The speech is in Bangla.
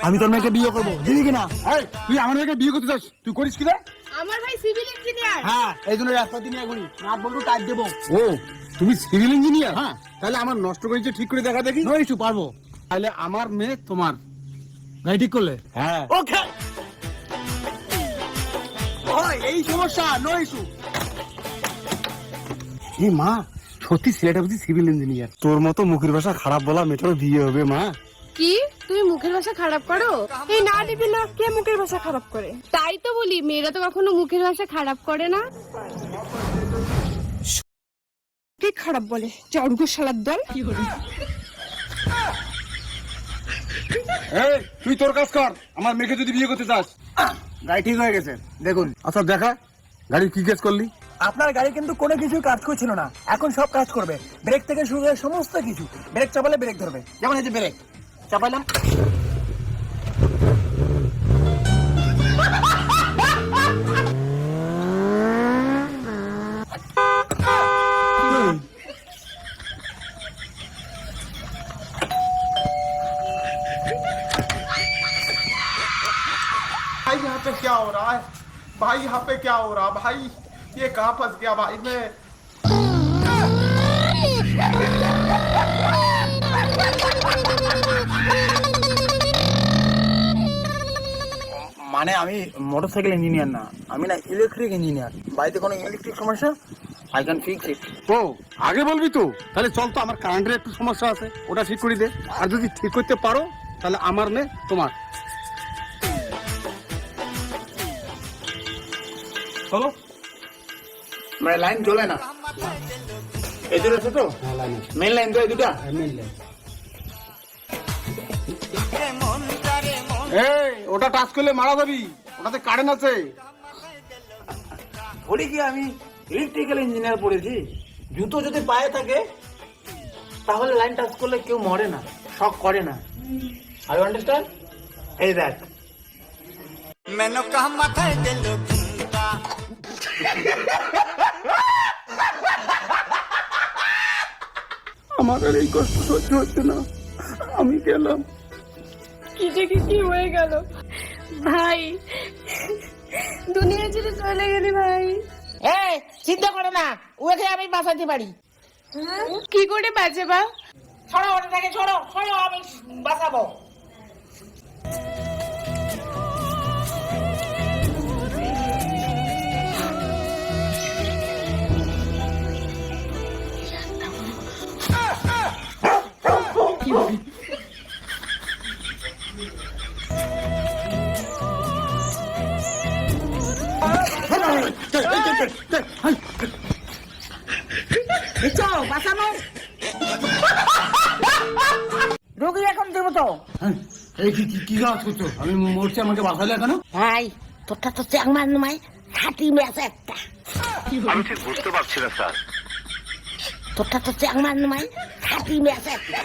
আমি তোর মেয়েকে বিয়ে করবো, দিবি কিনা? তুই আমার মেয়েকে বিয়ে করতে চাস, তুই করিস কি রে? আমার ভাই সিভিল ইঞ্জিনিয়ার। হ্যাঁ, এই জন্য রাস্তা দিয়ে ঘুরি, নাট বল্টু টাইট দেবো। ও তুমি সিভিল ইঞ্জিনিয়ার? হ্যাঁ। তাহলে আমার নষ্ট করেছে ঠিক করে দেখা দেখি। নো ইস্যু, পারবো। তাহলে আমার মেয়ে তোমার। গাড়ি ঠিক করলে? হ্যাঁ। ওকে, এই সমস্যা, নো ইস্যু। এই মা, সত্যি ছেলেটা বুঝি সিভিল ইঞ্জিনিয়ার। তোর মতো মুখের ভাষা খারাপ বলা মেয়েটারও বিয়ে হবে মা। কি তুমি মুখের ভাষা খারাপ করো? এই না দিবি না, কে মুখের ভাষা খারাপ করে? তাই তো বলি, মেয়েরা তো কখনো মুখের ভাষা খারাপ করে না। কে খারাপ বলে? চড়গো শালার দল। এই তুই তোর কাজ কর, আমার মেয়েকে যদি বিয়ে করতে চাস। গাড়ি ঠিক হয়ে গেছে, দেখুন। আচ্ছা দেখা, গাড়ির কি কাজ করলি? আপনার গাড়ি কিন্তু কোনো কিছু কাজ করছিল না, এখন সব কাজ করবে। ব্রেক থেকে শুরু করে সমস্ত কিছু। ব্রেক চাপালে ব্রেক ধরবে, যেমন এই যে ব্রেক চাপাইলাম। भाई यहाँ पे क्या हो रहा है? भाई यहाँ पे क्या हो रहा भाई? ये कहाँ फंस गया भाई मैं? মানে আমি মোটরসাইকেল ইঞ্জিনিয়ার না, আমি না ইলেকট্রিক ইঞ্জিনিয়ার। বাড়িতে কোনো ইলেকট্রিক সমস্যা, আই ক্যান ফিক্স ইট। ও আগে বলবি তো। তাহলে চল তো, আমার কারেন্টের একটু সমস্যা আছে, ওটা ঠিক করে দে। আর যদি ঠিক করতে পারো তাহলে আমার মেয়ে তোমার। চলো। মানে লাইন চলে না, এই দুটো ছোট মেন লাইন তো, এই দুটা। এই ওটা টাচ করলে মারা যাবি, ওটাতে কারেন্ট আছে। বলি কি, আমি ইলেকট্রিক্যাল ইঞ্জিনিয়ার পড়েছি। জুতো যদি পায়ে থাকে তাহলে লাইন টাচ করলে কেউ মরে না, শক করে না। I understand. এই দেখ, मैंने कहा माथा दिल घूमता আমার আর এই কষ্ট সহ্য হচ্ছে না, আমি গেলাম। কি থেকে কি হয়ে গেল ভাই? দুনিয়া ছেড়ে চলে গেলি ভাই। এই চিন্তা করো না, ওকে আমি বাঁচাতে পারি। কি করে বাঁচাবা? ছড়ো ওটা থেকে, ছড়ো ছড়ো, আমি বাঁচাবো। বাঁচানো রোগী এখন দেবো তো। এই কি কাজ করছো? আমি মরছি, আমাকে বাঁচালে কেন? ভাই তোরটা তো চ্যাংমার নয়, খাটি ম্যাচ একটা। আমি ঠিক বুঝতে পারছি না স্যার। তোরটা তো চ্যাংমার নয়, খাটি ম্যাচ একটা।